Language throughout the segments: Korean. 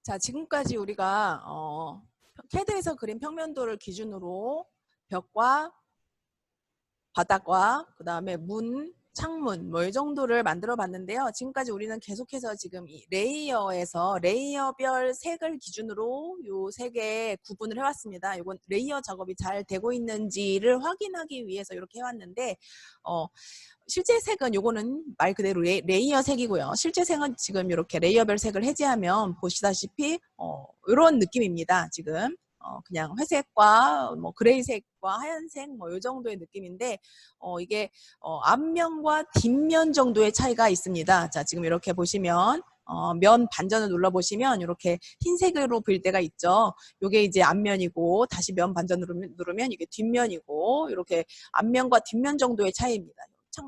자, 지금까지 우리가 CAD에서 그린 평면도를 기준으로 벽과 바닥과 그 다음에 문, 창문 뭐 이 정도를 만들어 봤는데요. 지금까지 우리는 계속해서 지금 이 레이어에서 레이어별 색을 기준으로 요 세 개 구분을 해왔습니다. 이건 레이어 작업이 잘 되고 있는지를 확인하기 위해서 이렇게 해왔는데 실제 색은 요거는 말 그대로 레이어 색이고요. 실제 색은 지금 이렇게 레이어별 색을 해제하면 보시다시피 이런 느낌입니다. 지금 그냥 회색과 뭐 그레이색과 하얀색 뭐 이 정도의 느낌인데 이게 앞면과 뒷면 정도의 차이가 있습니다. 자, 지금 이렇게 보시면 면 반전을 눌러보시면 이렇게 흰색으로 보일 때가 있죠. 이게 이제 앞면이고 다시 면 반전 누르면 이게 뒷면이고 이렇게 앞면과 뒷면 정도의 차이입니다.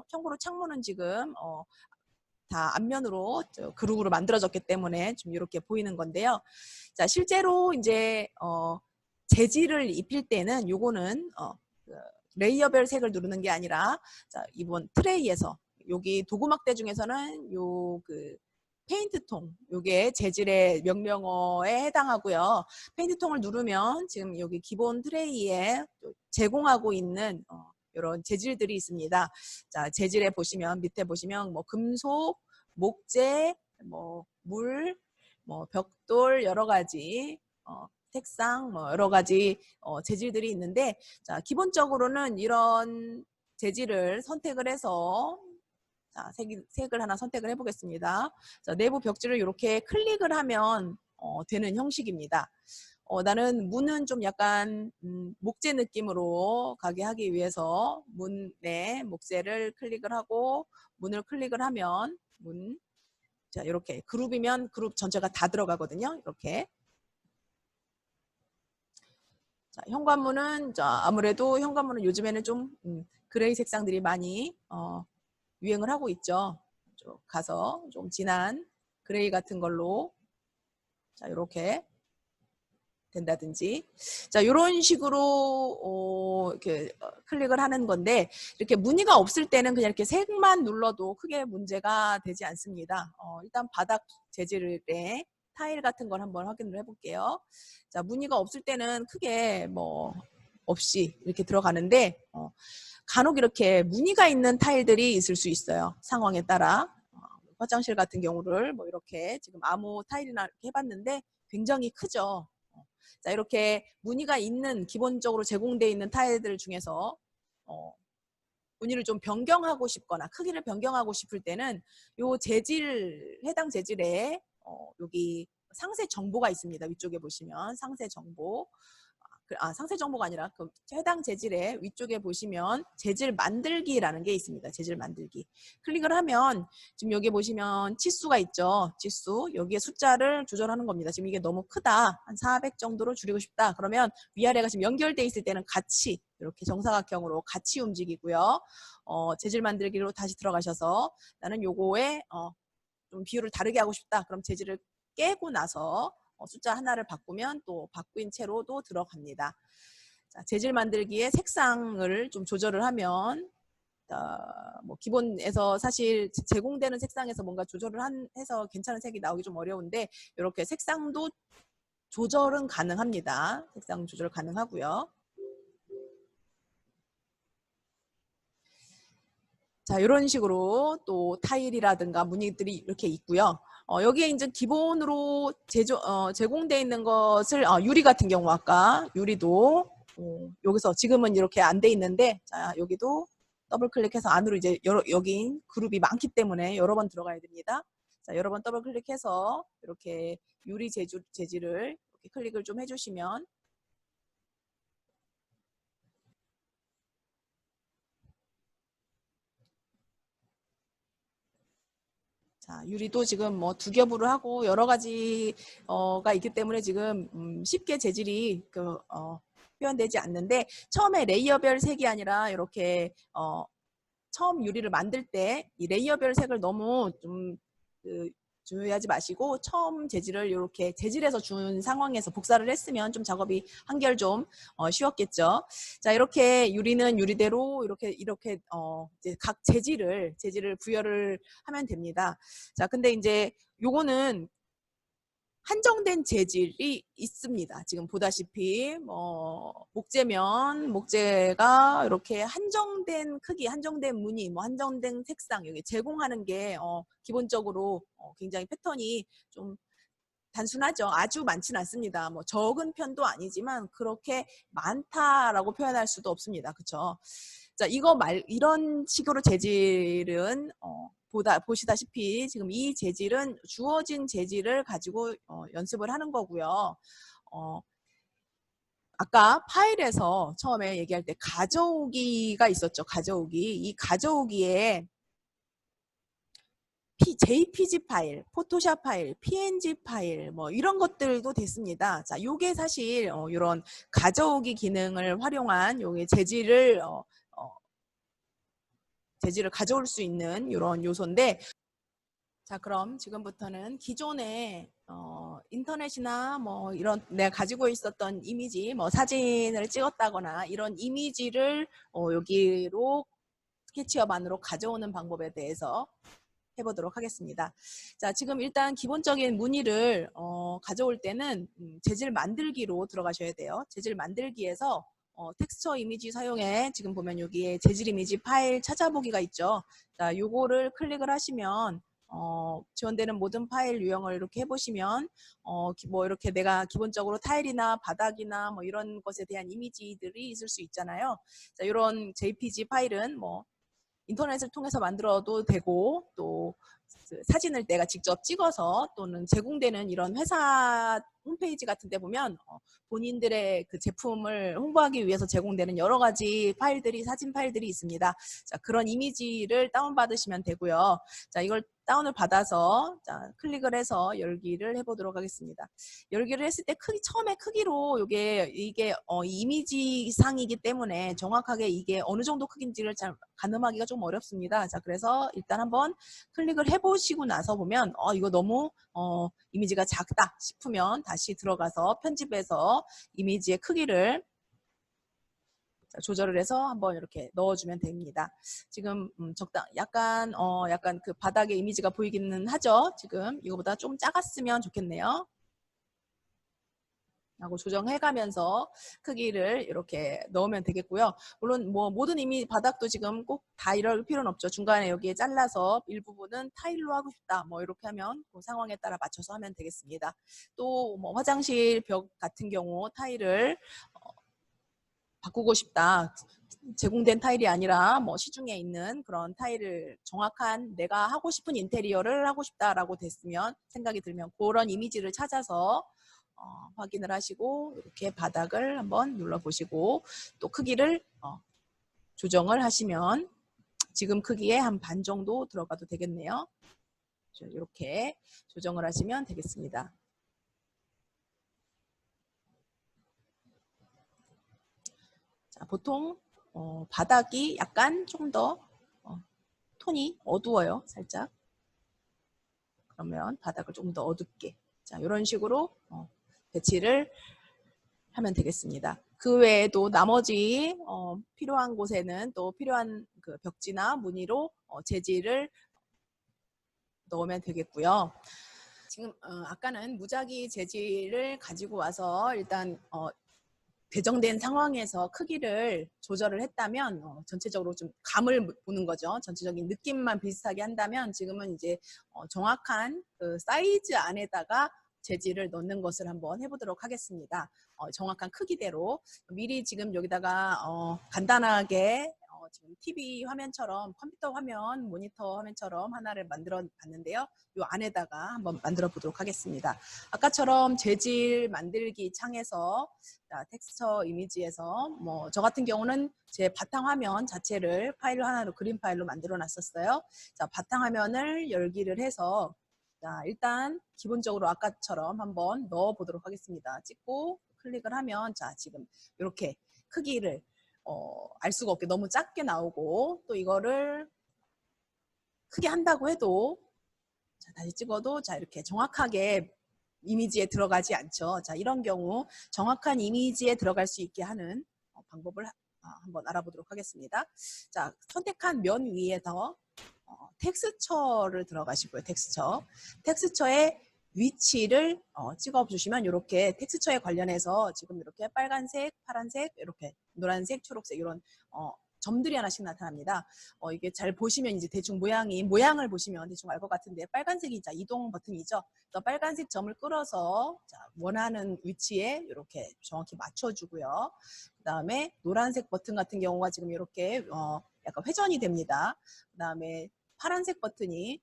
참고로 창문은 지금 다 앞면으로 그룹으로 만들어졌기 때문에 좀 이렇게 보이는 건데요. 자, 실제로 이제 재질을 입힐 때는 요거는 레이어별 색을 누르는 게 아니라 자, 이번 트레이에서 여기 도구막대 중에서는 요 그 페인트통, 요게 재질의 명령어에 해당하고요. 페인트통을 누르면 지금 여기 기본 트레이에 제공하고 있는 이런 재질들이 있습니다. 자, 재질에 보시면 밑에 보시면 뭐 금속, 목재, 뭐 물, 뭐 벽돌 여러 가지 색상 뭐 여러 가지 재질들이 있는데 자, 기본적으로는 이런 재질을 선택을 해서 자, 색을 하나 선택을 해보겠습니다. 자, 내부 벽지를 이렇게 클릭을 하면 되는 형식입니다. 나는 문은 좀 약간 목재 느낌으로 가게 하기 위해서 문에 목재를 클릭을 하고 문을 클릭을 하면 문, 자, 이렇게 그룹이면 그룹 전체가 다 들어가거든요. 이렇게. 자, 현관문은 아무래도 현관문은 요즘에는 좀 그레이 색상들이 많이 유행을 하고 있죠. 좀 가서 좀 진한 그레이 같은 걸로 자, 이렇게 된다든지 자, 이런 식으로 이렇게 클릭을 하는 건데 이렇게 무늬가 없을 때는 그냥 이렇게 색만 눌러도 크게 문제가 되지 않습니다. 일단 바닥 재질에 타일 같은 걸 한번 확인을 해볼게요. 자, 무늬가 없을 때는 크게 뭐 없이 이렇게 들어가는데 간혹 이렇게 무늬가 있는 타일들이 있을 수 있어요. 상황에 따라. 화장실 같은 경우를 뭐 이렇게 지금 아무 타일이나 이렇게 해봤는데 굉장히 크죠. 자, 이렇게 무늬가 있는 기본적으로 제공되어 있는 타일들 중에서 무늬를 좀 변경하고 싶거나 크기를 변경하고 싶을 때는 요 재질 해당 재질에 여기 상세 정보가 있습니다. 위쪽에 보시면 상세 정보. 상세 정보가 아니라 그 해당 재질의 위쪽에 보시면 재질 만들기라는 게 있습니다. 재질 만들기. 클릭을 하면 지금 여기 보시면 치수가 있죠. 치수. 여기에 숫자를 조절하는 겁니다. 지금 이게 너무 크다. 한 400 정도로 줄이고 싶다. 그러면 위아래가 지금 연결돼 있을 때는 같이 이렇게 정사각형으로 같이 움직이고요. 재질 만들기로 다시 들어가셔서 나는 요거에 좀 비율을 다르게 하고 싶다. 그럼 재질을 깨고 나서 숫자 하나를 바꾸면 또 바뀐 채로도 들어갑니다. 자, 재질 만들기에 색상을 좀 조절을 하면 뭐 기본에서 사실 제공되는 색상에서 뭔가 조절을 해서 괜찮은 색이 나오기 좀 어려운데 이렇게 색상도 조절은 가능합니다. 색상 조절 가능하고요. 자, 이런 식으로 또 타일이라든가 무늬들이 이렇게 있고요. 여기에 이제 기본으로 제공되어 있는 것을 유리 같은 경우 아까 유리도 여기서 지금은 이렇게 안 돼 있는데 자, 여기도 더블 클릭해서 안으로 이제 여기 그룹이 많기 때문에 여러 번 들어가야 됩니다. 자, 여러 번 더블 클릭해서 이렇게 유리 재질을 이렇게 클릭을 좀 해주시면 자, 유리도 지금 뭐 두 겹으로 하고 여러 가지가 있기 때문에 지금 쉽게 재질이 표현되지 않는데 처음에 레이어별 색이 아니라 이렇게 처음 유리를 만들 때 이 레이어별 색을 너무 좀 주의하지 마시고 처음 재질을 이렇게 재질에서 준 상황에서 복사를 했으면 좀 작업이 한결 좀 쉬웠겠죠. 자, 이렇게 유리는 유리대로 이렇게 이제 각 재질을 부여를 하면 됩니다. 자, 근데 이제 요거는 한정된 재질이 있습니다. 지금 보다시피 뭐 목재면 목재가 이렇게 한정된 크기, 한정된 무늬, 뭐 한정된 색상 여기 제공하는 게 기본적으로 굉장히 패턴이 좀 단순하죠. 아주 많지는 않습니다. 뭐 적은 편도 아니지만 그렇게 많다라고 표현할 수도 없습니다. 그렇죠? 자, 이런 식으로 재질은 보시다시피 지금 이 재질은 주어진 재질을 가지고 연습을 하는 거고요. 아까 파일에서 처음에 얘기할 때 가져오기가 있었죠. 가져오기. 이 가져오기에 JPG 파일, 포토샵 파일, PNG 파일 뭐 이런 것들도 됐습니다. 자, 요게 사실 이런 가져오기 기능을 활용한 요게 재질을 가져올 수 있는 이런 요소인데, 자, 그럼 지금부터는 기존에 인터넷이나 뭐 이런 내가 가지고 있었던 이미지, 뭐 사진을 찍었다거나 이런 이미지를 여기로 스케치업 안으로 가져오는 방법에 대해서 해보도록 하겠습니다. 자, 지금 일단 기본적인 무늬를 가져올 때는 재질 만들기로 들어가셔야 돼요. 재질 만들기에서 텍스처 이미지 사용해 지금 보면 여기에 재질 이미지 파일 찾아보기가 있죠. 자, 요거를 클릭을 하시면 지원되는 모든 파일 유형을 이렇게 해보시면 뭐 이렇게 내가 기본적으로 타일이나 바닥이나 뭐 이런 것에 대한 이미지들이 있을 수 있잖아요. 자, 이런 JPG 파일은 뭐 인터넷을 통해서 만들어도 되고 또 사진을 내가 직접 찍어서 또는 제공되는 이런 회사 홈페이지 같은 데 보면 본인들의 그 제품을 홍보하기 위해서 제공되는 여러 가지 파일들이 사진 파일들이 있습니다. 자, 그런 이미지를 다운받으시면 되고요. 자, 이걸 다운을 받아서 자, 클릭을 해서 열기를 해보도록 하겠습니다. 열기를 했을 때 처음에 크기로 이게 이미지상이기 때문에 정확하게 이게 어느 정도 크기인지를 잘 가늠하기가 좀 어렵습니다. 자, 그래서 일단 한번 클릭을 해보시고 나서 보면 이거 너무 이미지가 작다 싶으면 다시 들어가서 편집해서 이미지의 크기를 조절을 해서 한번 이렇게 넣어주면 됩니다. 지금 약간 그 바닥에 이미지가 보이기는 하죠. 지금 이거보다 좀 작았으면 좋겠네요. 하고 조정해가면서 크기를 이렇게 넣으면 되겠고요. 물론 뭐 모든 바닥도 지금 꼭 다 이럴 필요는 없죠. 중간에 여기에 잘라서 일부분은 타일로 하고 싶다. 뭐 이렇게 하면 그 상황에 따라 맞춰서 하면 되겠습니다. 또 뭐 화장실 벽 같은 경우 타일을 바꾸고 싶다. 제공된 타일이 아니라 뭐 시중에 있는 그런 타일을 정확한 내가 하고 싶은 인테리어를 하고 싶다라고 됐으면 생각이 들면 그런 이미지를 찾아서 확인을 하시고 이렇게 바닥을 한번 눌러보시고 또 크기를 조정을 하시면 지금 크기에 한 반 정도 들어가도 되겠네요. 이렇게 조정을 하시면 되겠습니다. 자, 보통 바닥이 약간 좀 더 톤이 어두워요. 살짝. 그러면 바닥을 조금 더 어둡게. 자, 이런 식으로 배치를 하면 되겠습니다. 그 외에도 나머지 필요한 곳에는 또 필요한 그 벽지나 무늬로 재질을 넣으면 되겠고요. 지금 아까는 무작위 재질을 가지고 와서 일단 배정된 상황에서 크기를 조절을 했다면 전체적으로 좀 감을 보는 거죠. 전체적인 느낌만 비슷하게 한다면 지금은 이제 정확한 그 사이즈 안에다가 재질을 넣는 것을 한번 해보도록 하겠습니다. 정확한 크기대로 미리 지금 여기다가 간단하게 지금 TV 화면처럼 컴퓨터 화면, 모니터 화면처럼 하나를 만들어 봤는데요. 이 안에다가 한번 만들어 보도록 하겠습니다. 아까처럼 재질 만들기 창에서 텍스처 이미지에서 뭐 저 같은 경우는 제 바탕화면 자체를 파일 하나로 그림 파일로 만들어 놨었어요. 자, 바탕화면을 열기를 해서 자, 일단 기본적으로 아까처럼 한번 넣어 보도록 하겠습니다. 찍고 클릭을 하면 자, 지금 이렇게 크기를 알 수가 없게 너무 작게 나오고 또 이거를 크게 한다고 해도 자, 다시 찍어도 자, 이렇게 정확하게 이미지에 들어가지 않죠. 자, 이런 경우 정확한 이미지에 들어갈 수 있게 하는 방법을 한번 알아보도록 하겠습니다. 자, 선택한 면 위에서 텍스처를 들어가시고요. 텍스처에 위치를 찍어주시면 이렇게 텍스처에 관련해서 지금 이렇게 빨간색, 파란색, 이렇게 노란색, 초록색 이런 점들이 하나씩 나타납니다. 이게 잘 보시면 이제 대충 모양을 보시면 대충 알 것 같은데 빨간색이 자 이동 버튼이죠. 그래서 빨간색 점을 끌어서 자, 원하는 위치에 이렇게 정확히 맞춰주고요. 그 다음에 노란색 버튼 같은 경우가 지금 이렇게 약간 회전이 됩니다. 그 다음에 파란색 버튼이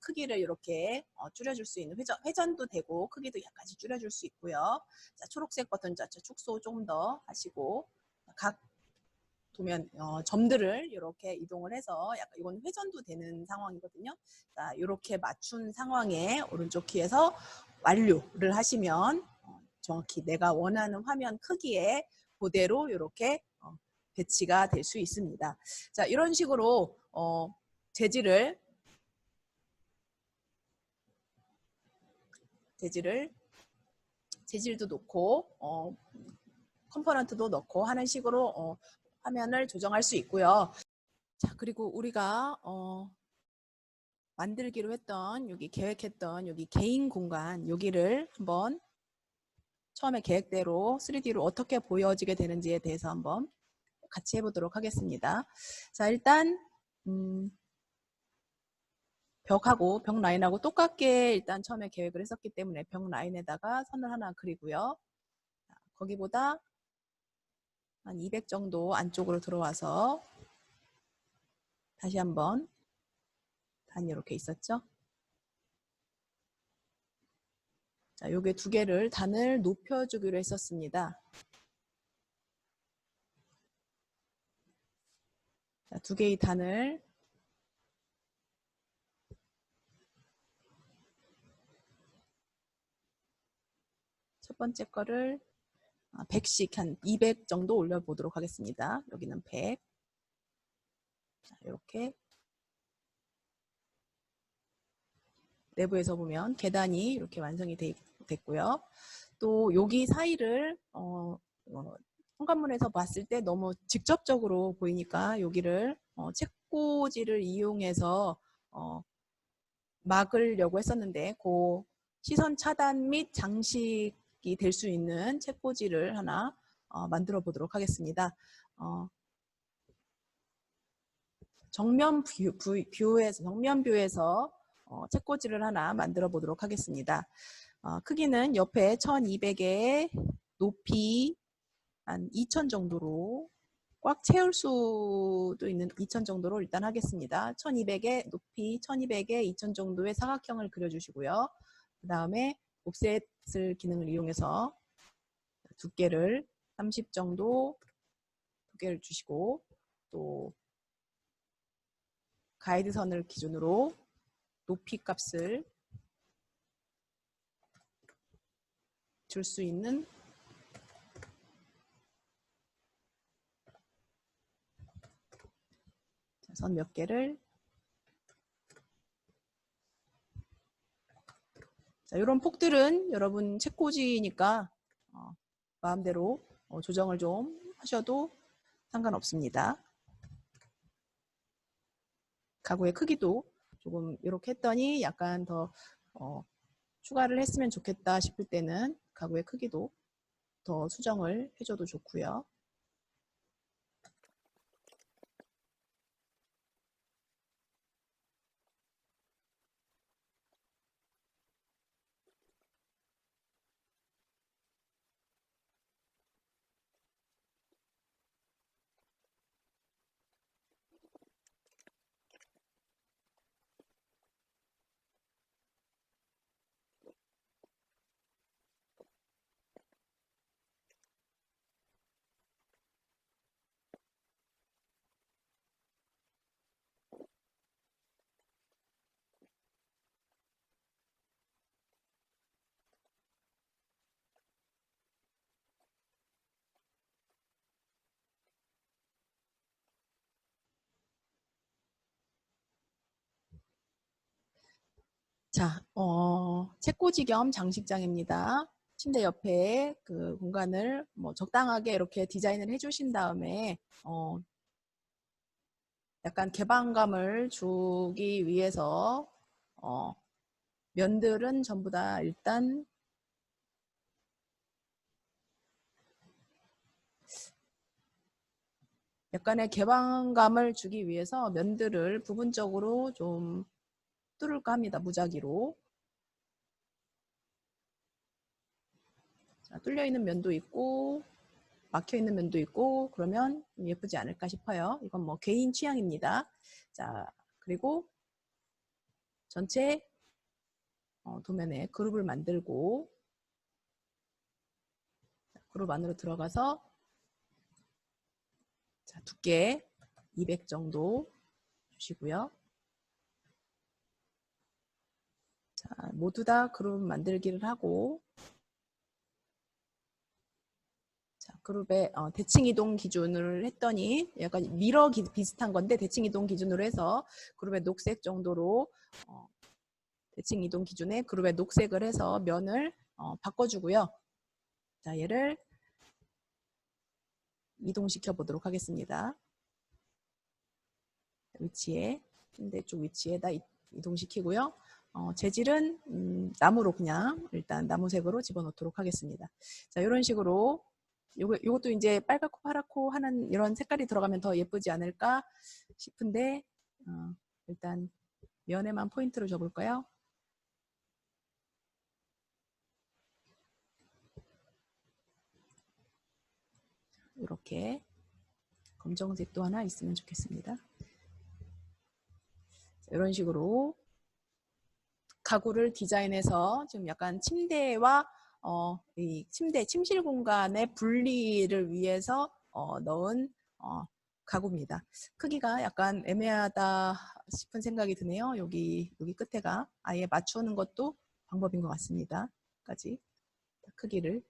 크기를 이렇게 줄여줄 수 있는 회전도 되고 크기도 약간씩 줄여줄 수 있고요. 자, 초록색 버튼 자, 축소 조금 더 하시고 각 도면 점들을 이렇게 이동을 해서 약간 이건 회전도 되는 상황이거든요. 자, 이렇게 맞춘 상황에 오른쪽 키에서 완료를 하시면 정확히 내가 원하는 화면 크기에 그대로 이렇게 배치가 될 수 있습니다. 자, 이런 식으로 재질도 놓고 컴포넌트도 넣고 하는 식으로 화면을 조정할 수 있고요. 자, 그리고 우리가 만들기로 했던 여기 계획했던 여기 개인 공간 여기를 한번 처음에 계획대로 3D로 어떻게 보여지게 되는지에 대해서 한번 같이 해보도록 하겠습니다. 자, 일단 벽 라인하고 똑같게 일단 처음에 계획을 했었기 때문에 벽 라인에다가 선을 하나 그리고요. 자, 거기보다 한 200 정도 안쪽으로 들어와서 다시 한번 단이 이렇게 있었죠. 자, 요게 두 개를 단을 높여주기로 했었습니다. 자, 두 개의 단을 첫 번째 거를 100씩 한 200 정도 올려보도록 하겠습니다. 여기는 100. 자, 이렇게 내부에서 보면 계단이 이렇게 완성이 됐고요. 또 여기 사이를 현관문에서 봤을 때 너무 직접적으로 보이니까 여기를 책꽂이를 이용해서 막으려고 했었는데 그 시선 차단 및 장식이 될 수 있는 책꽂이를 하나 만들어 보도록 하겠습니다. 정면 뷰에서 책꽂이를 하나 만들어 보도록 하겠습니다. 크기는 옆에 1200에 높이 한 2000 정도로 꽉 채울 수도 있는 2000 정도로 일단 하겠습니다. 1200에 높이 1200에 2000 정도의 사각형을 그려주시고요. 그 다음에 옵셋을 기능을 이용해서 두께를 30 정도 두께를 주시고 또 가이드선을 기준으로 높이 값을 줄 수 있는 선 몇 개를 자, 이런 폭들은 여러분 책꽂이니까 마음대로 조정을 좀 하셔도 상관없습니다. 가구의 크기도 조금 이렇게 했더니 약간 더 추가를 했으면 좋겠다 싶을 때는 가구의 크기도 더 수정을 해줘도 좋고요. 자, 책꽂이 겸 장식장입니다. 침대 옆에 그 공간을 뭐 적당하게 이렇게 디자인을 해주신 다음에 약간 개방감을 주기 위해서 면들은 전부 다 일단 약간의 개방감을 주기 위해서 면들을 부분적으로 좀 뚫을까 합니다. 무작위로. 자, 뚫려 있는 면도 있고 막혀 있는 면도 있고 그러면 예쁘지 않을까 싶어요. 이건 뭐 개인 취향입니다. 자, 그리고 전체 도면에 그룹을 만들고 그룹 안으로 들어가서 자, 두께 200 정도 주시고요. 자, 모두 다 그룹 만들기를 하고 자, 그룹의 대칭 이동 기준을 했더니 약간 미러 비슷한 건데 대칭 이동 기준으로 해서 그룹의 녹색 정도로 대칭 이동 기준에 그룹의 녹색을 해서 면을 바꿔주고요. 자, 얘를 이동시켜 보도록 하겠습니다. 위치에 침대 쪽 위치에다 이동시키고요. 재질은 나무로 그냥 일단 나무색으로 집어넣도록 하겠습니다. 자, 이런 식으로 요것도 이제 빨갛고 파랗고 하는 이런 색깔이 들어가면 더 예쁘지 않을까 싶은데 일단 면에만 포인트를 줘볼까요? 이렇게 검정색도 하나 있으면 좋겠습니다. 이런 식으로 가구를 디자인해서 지금 약간 침대와 이 침실 공간의 분리를 위해서 넣은 가구입니다. 크기가 약간 애매하다 싶은 생각이 드네요. 여기 끝에가 아예 맞추는 것도 방법인 것 같습니다. 까지 크기를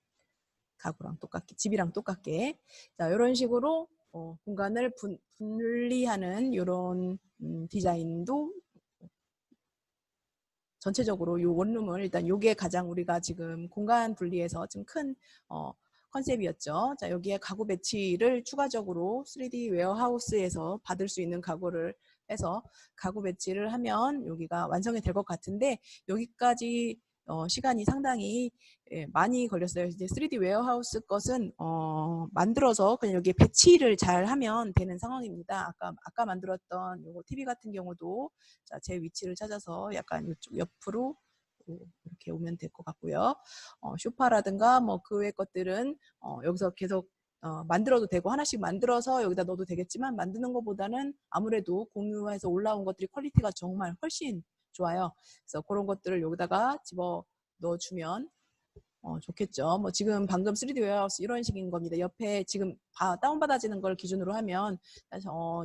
가구랑 똑같게 집이랑 똑같게 자 이런 식으로 공간을 분리하는 이런 디자인도 전체적으로 이 원룸을 일단 요게 가장 우리가 지금 공간 분리해서 좀 큰 컨셉이었죠. 자, 여기에 가구 배치를 추가적으로 3D 웨어하우스에서 받을 수 있는 가구를 해서 가구 배치를 하면 여기가 완성이 될 것 같은데 여기까지 시간이 상당히 많이 걸렸어요. 이제 3D 웨어하우스 것은 만들어서 그냥 여기 배치를 잘 하면 되는 상황입니다. 아까 만들었던 요거 TV 같은 경우도 자, 제 위치를 찾아서 약간 이쪽 옆으로 이렇게 오면 될 것 같고요. 쇼파라든가 뭐 그 외 것들은 여기서 계속 만들어도 되고 하나씩 만들어서 여기다 넣어도 되겠지만 만드는 것보다는 아무래도 공유해서 올라온 것들이 퀄리티가 정말 훨씬 좋아요. 그래서 그런 것들을 여기다가 집어 넣어주면 좋겠죠. 뭐 지금 방금 3D 웨어하우스 이런 식인 겁니다. 옆에 지금 다운받아지는 걸 기준으로 하면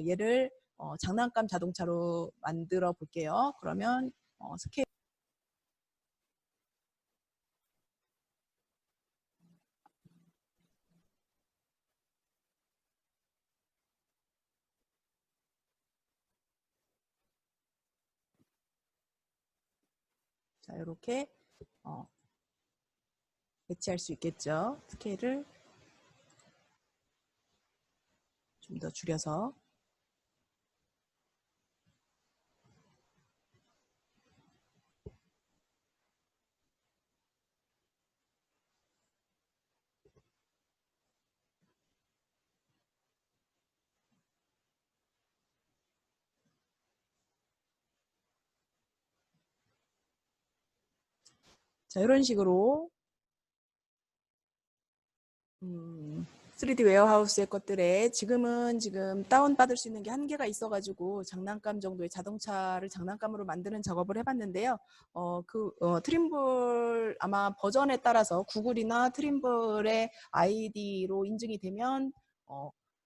얘를 장난감 자동차로 만들어 볼게요. 그러면 스케일 자 이렇게 배치할 수 있겠죠. 스케일을 좀 더 줄여서 자 이런 식으로 3D 웨어하우스의 것들에 지금 다운받을 수 있는 게 한계가 있어가지고 장난감 정도의 자동차를 장난감으로 만드는 작업을 해봤는데요. 트림블 아마 버전에 따라서 구글이나 트림블의 아이디로 인증이 되면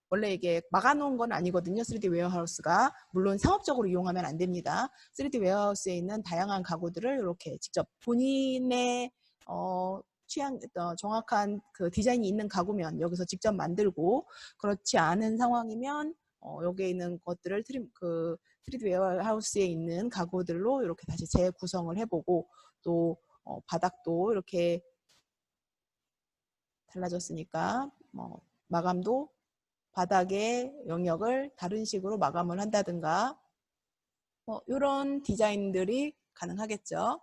원래 이게 막아놓은 건 아니거든요. 3D 웨어하우스가 물론 상업적으로 이용하면 안 됩니다. 3D 웨어하우스에 있는 다양한 가구들을 이렇게 직접 본인의 취향 정확한 그 디자인이 있는 가구면 여기서 직접 만들고 그렇지 않은 상황이면 여기에 있는 것들을 3D 웨어하우스에 있는 가구들로 이렇게 다시 재구성을 해보고 또 바닥도 이렇게 달라졌으니까 마감도 바닥의 영역을 다른 식으로 마감을 한다든가 이런 디자인들이 가능하겠죠.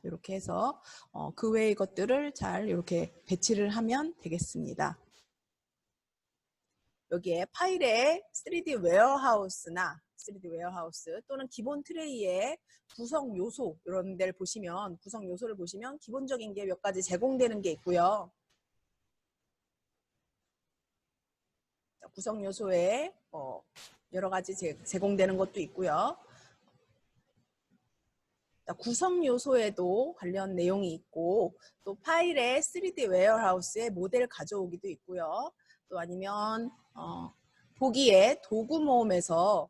이렇게 해서 그 외의 것들을 잘 이렇게 배치를 하면 되겠습니다. 여기에 파일에 3D 웨어하우스나 3D 웨어하우스 또는 기본 트레이의 구성 요소 이런 데를 보시면 구성 요소를 보시면 기본적인 게 몇 가지 제공되는 게 있고요. 구성 요소에 여러 가지 제공되는 것도 있고요. 구성 요소에도 관련 내용이 있고 또 파일에 3D 웨어하우스의 모델 가져오기도 있고요. 또 아니면 보기에 도구 모음에서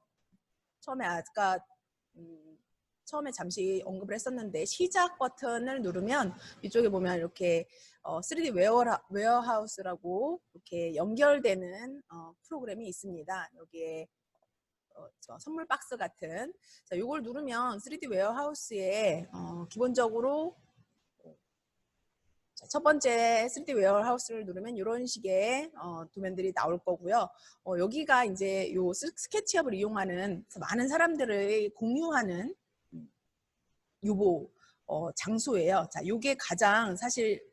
처음에 아까 처음에 잠시 언급을 했었는데 시작 버튼을 누르면 이쪽에 보면 이렇게 3D 웨어하우스라고 이렇게 연결되는 프로그램이 있습니다. 여기에 선물 박스 같은 자, 이걸 누르면 3D 웨어하우스에 기본적으로 첫 번째 3D 웨어하우스를 누르면 이런 식의 도면들이 나올 거고요. 여기가 이제 요 스케치업을 이용하는 많은 사람들을 공유하는 유보 장소예요. 자, 이게 가장 사실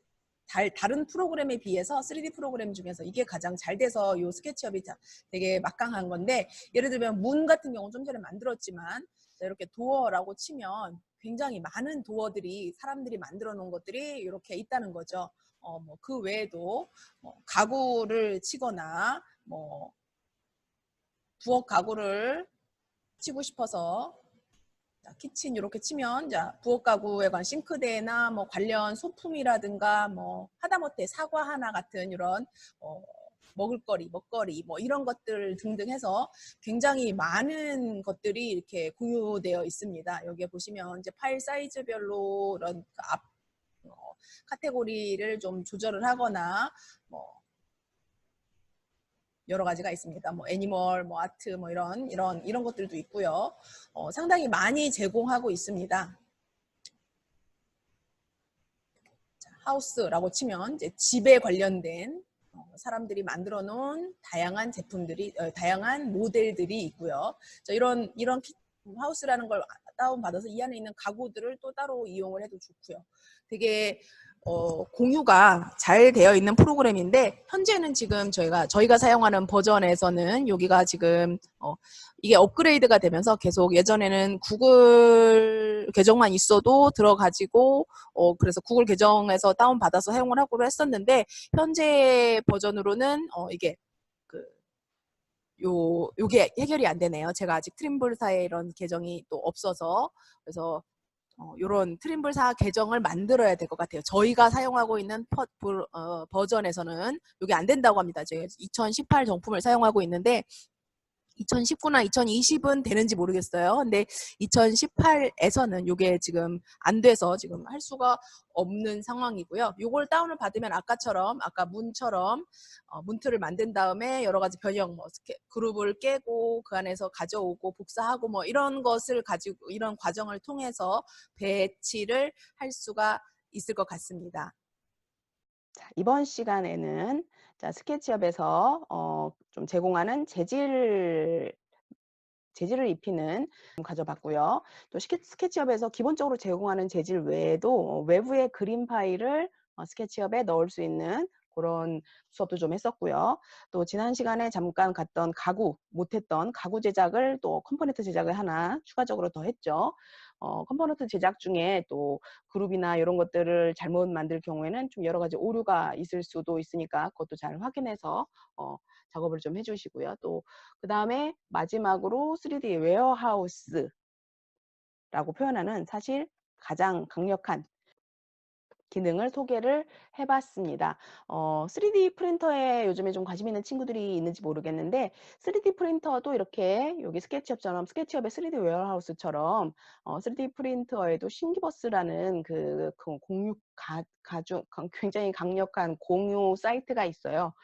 다른 프로그램에 비해서 3D 프로그램 중에서 이게 가장 잘 돼서 이 스케치업이 되게 막강한 건데 예를 들면 문 같은 경우 좀 전에 만들었지만 이렇게 도어라고 치면 굉장히 많은 도어들이 사람들이 만들어 놓은 것들이 이렇게 있다는 거죠. 뭐 그 외에도 가구를 치거나 뭐 부엌 가구를 치고 싶어서 자, 키친 이렇게 치면 자, 부엌 가구에 관한 싱크대나 뭐 관련 소품이라든가 뭐 하다못해 사과 하나 같은 이런 먹을거리, 먹거리 뭐 이런 것들 등등 해서 굉장히 많은 것들이 이렇게 공유되어 있습니다. 여기에 보시면 이제 파일 사이즈별로 이런 카테고리를 좀 조절을 하거나 뭐 여러 가지가 있습니다. 뭐 애니멀, 뭐 아트, 뭐 이런 것들도 있고요. 상당히 많이 제공하고 있습니다. 자, 하우스라고 치면 이제 집에 관련된 사람들이 만들어 놓은 다양한 제품들이, 다양한 모델들이 있고요. 자, 이런 하우스라는 걸 다운받아서 이 안에 있는 가구들을 또 따로 이용을 해도 좋고요. 되게 공유가 잘 되어 있는 프로그램인데 현재는 지금 저희가 사용하는 버전에서는 여기가 지금 이게 업그레이드가 되면서 계속 예전에는 구글 계정만 있어도 들어가지고 그래서 구글 계정에서 다운받아서 사용을 하고 했었는데 현재 버전으로는 이게 요게 해결이 안 되네요. 제가 아직 트림블사에 이런 계정이 또 없어서 그래서 이런 트림블사 계정을 만들어야 될 것 같아요. 저희가 사용하고 있는 버전에서는 이게 안 된다고 합니다. 제가 2018 정품을 사용하고 있는데 2019나 2020은 되는지 모르겠어요. 근데 2018에서는 이게 지금 안 돼서 지금 할 수가 없는 상황이고요. 이걸 다운을 받으면 아까 문처럼 문틀을 만든 다음에 여러 가지 변형, 뭐 그룹을 깨고 그 안에서 가져오고 복사하고 뭐 이런 것을 가지고 이런 과정을 통해서 배치를 할 수가 있을 것 같습니다. 자, 이번 시간에는 자, 스케치업에서 좀 제공하는 재질을 입히는 가져봤고요. 또 스케치업에서 기본적으로 제공하는 재질 외에도 외부의 그림 파일을 스케치업에 넣을 수 있는 그런 수업도 좀 했었고요. 또 지난 시간에 잠깐 갔던 못했던 가구 제작을 또 컴포넌트 제작을 하나 추가적으로 더 했죠. 컴포넌트 제작 중에 또 그룹이나 이런 것들을 잘못 만들 경우에는 좀 여러 가지 오류가 있을 수도 있으니까 그것도 잘 확인해서 작업을 좀 해주시고요. 또 그 다음에 마지막으로 3D 웨어하우스라고 표현하는 사실 가장 강력한 기능을 소개를 해봤습니다. 3D 프린터에 요즘에 좀 관심 있는 친구들이 있는지 모르겠는데 3D 프린터도 이렇게 여기 스케치업의 3D 웨어하우스처럼 3D 프린터에도 신기버스라는 굉장히 강력한 공유 사이트가 있어요.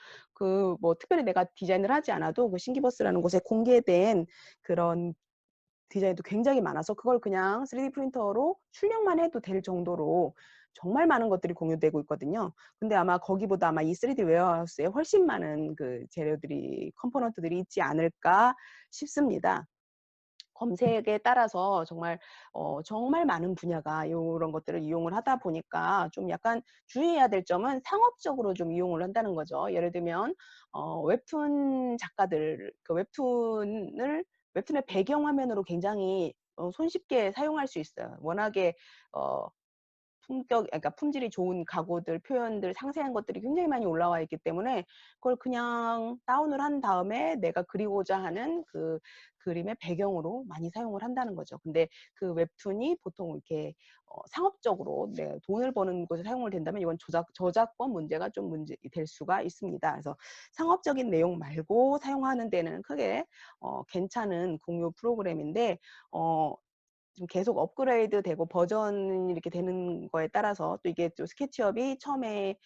뭐 특별히 내가 디자인을 하지 않아도 그 신기버스라는 곳에 공개된 그런 디자인도 굉장히 많아서 그걸 그냥 3D 프린터로 출력만 해도 될 정도로 정말 많은 것들이 공유되고 있거든요. 근데 아마 거기보다 이 3D 웨어하우스에 훨씬 많은 그 재료들이 컴포넌트들이 있지 않을까 싶습니다. 검색에 따라서 정말 많은 분야가 요런 것들을 이용을 하다 보니까 좀 약간 주의해야 될 점은 상업적으로 좀 이용을 한다는 거죠. 예를 들면 웹툰 작가들 웹툰의 배경화면으로 굉장히 손쉽게 사용할 수 있어요. 워낙에 어 그러니까 품질이 좋은 가구들, 표현들, 상세한 것들이 굉장히 많이 올라와 있기 때문에 그걸 그냥 다운을 한 다음에 내가 그리고자 하는 그 그림의 배경으로 많이 사용을 한다는 거죠. 근데 그 웹툰이 보통 이렇게 상업적으로 내 돈을 버는 곳에 사용을 된다면 이건 저작권 문제가 좀 문제 될 수가 있습니다. 그래서 상업적인 내용 말고 사용하는 데는 크게 괜찮은 공유 프로그램인데 어 좀 계속 업그레이드 되고 버전이 이렇게 되는 거에 따라서 또 이게 또 스케치업이 처음에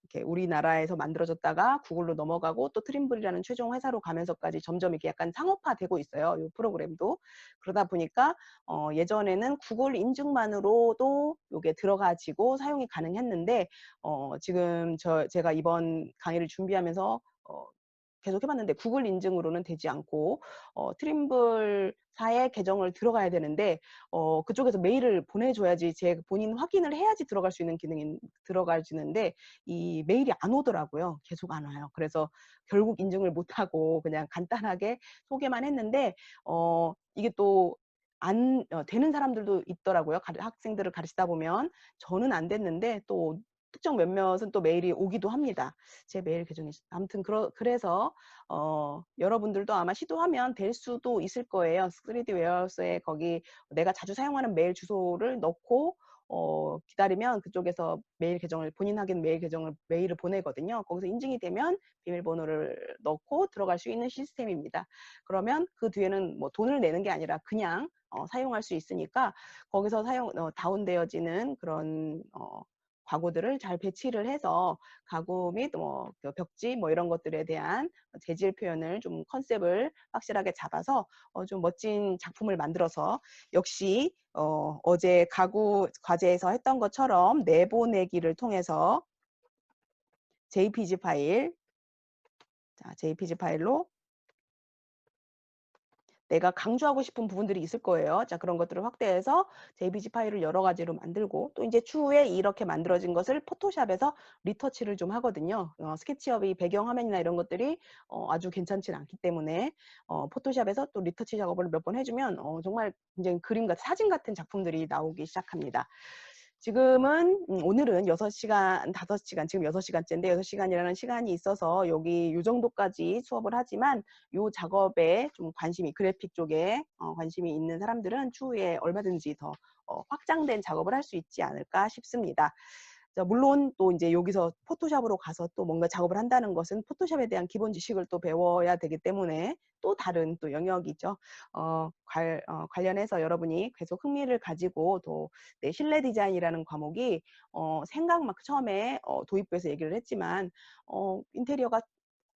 이렇게 우리나라에서 만들어졌다가 구글로 넘어가고 또 트림블이라는 최종 회사로 가면서까지 점점 이렇게 약간 상업화되고 있어요, 요 프로그램도. 그러다 보니까 예전에는 구글 인증만으로도 요게 들어가지고 사용이 가능했는데 지금 제가 이번 강의를 준비하면서 계속 해 봤는데 구글 인증으로는 되지 않고 트림블사의 계정을 들어가야 되는데 그쪽에서 메일을 보내줘야지 제 본인 확인을 해야지 들어갈 수 있는 기능이 들어가지는데 이 메일이 안 오더라고요. 계속 안 와요. 그래서 결국 인증을 못 하고 그냥 간단하게 소개만 했는데 이게 또 되는 사람들도 있더라고요. 학생들을 가르치다 보면. 저는 안 됐는데 또 특정 몇몇은 또 메일이 오기도 합니다. 제 메일 계정이 아무튼 그래서 여러분들도 아마 시도하면 될 수도 있을 거예요. 3D 웨어하우스에 거기 내가 자주 사용하는 메일 주소를 넣고 기다리면 그쪽에서 메일 계정을 본인 확인 메일 계정을 메일을 보내거든요. 거기서 인증이 되면 비밀번호를 넣고 들어갈 수 있는 시스템입니다. 그러면 그 뒤에는 뭐 돈을 내는 게 아니라 그냥 사용할 수 있으니까 거기서 다운되어지는 그런 과고들을 잘 배치를 해서 가구 및 그 벽지 이런 것들에 대한 재질 표현을 좀 컨셉을 확실하게 잡아서 좀 멋진 작품을 만들어서 역시 어제 가구 과제에서 했던 것처럼 내보내기를 통해서 JPG 파일로 내가 강조하고 싶은 부분들이 있을 거예요. 자, 그런 것들을 확대해서 JPG 파일을 여러 가지로 만들고 또 이제 추후에 이렇게 만들어진 것을 포토샵에서 리터치를 좀 하거든요. 스케치업이 배경화면이나 이런 것들이 아주 괜찮지 않기 때문에 포토샵에서 또 리터치 작업을 몇 번 해주면 정말 굉장히 사진 같은 작품들이 나오기 시작합니다. 지금은 오늘은 6시간, 5시간, 지금 6시간째인데 6시간이라는 시간이 있어서 여기 요 정도까지 수업을 하지만 요 작업에 좀 그래픽 쪽에 관심이 있는 사람들은 추후에 얼마든지 더 확장된 작업을 할 수 있지 않을까 싶습니다. 자, 물론 또 이제 여기서 포토샵으로 가서 또 뭔가 작업을 한다는 것은 포토샵에 대한 기본 지식을 또 배워야 되기 때문에 또 다른 또 영역이죠. 관련해서 여러분이 계속 흥미를 가지고 또 실내 디자인이라는 과목이 생각 막 처음에 도입부에서 얘기를 했지만 인테리어가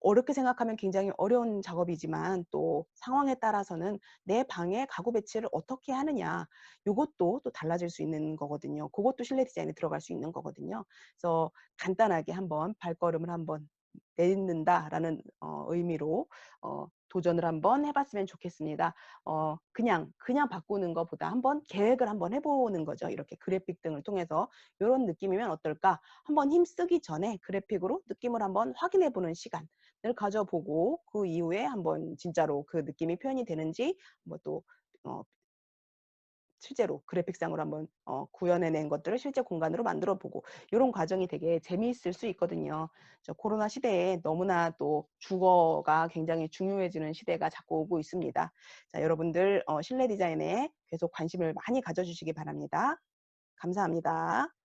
어렵게 생각하면 굉장히 어려운 작업이지만 또 상황에 따라서는 내 방의 가구 배치를 어떻게 하느냐 요것도 또 달라질 수 있는 거거든요. 그것도 실내 디자인에 들어갈 수 있는 거거든요. 그래서 간단하게 한번 발걸음을 한번 내딛는다라는 의미로 도전을 한번 해봤으면 좋겠습니다. 그냥 바꾸는 것보다 한번 계획을 한번 해보는 거죠. 이렇게 그래픽 등을 통해서 이런 느낌이면 어떨까? 한번 힘쓰기 전에 그래픽으로 느낌을 한번 확인해보는 시간을 가져보고 그 이후에 한번 진짜로 그 느낌이 표현이 되는지 또 어, 실제로 그래픽상으로 한번 구현해낸 것들을 실제 공간으로 만들어 보고 이런 과정이 되게 재미있을 수 있거든요. 코로나 시대에 너무나 또 주거가 굉장히 중요해지는 시대가 자꾸 오고 있습니다. 자, 여러분들 실내 디자인에 계속 관심을 많이 가져주시기 바랍니다. 감사합니다.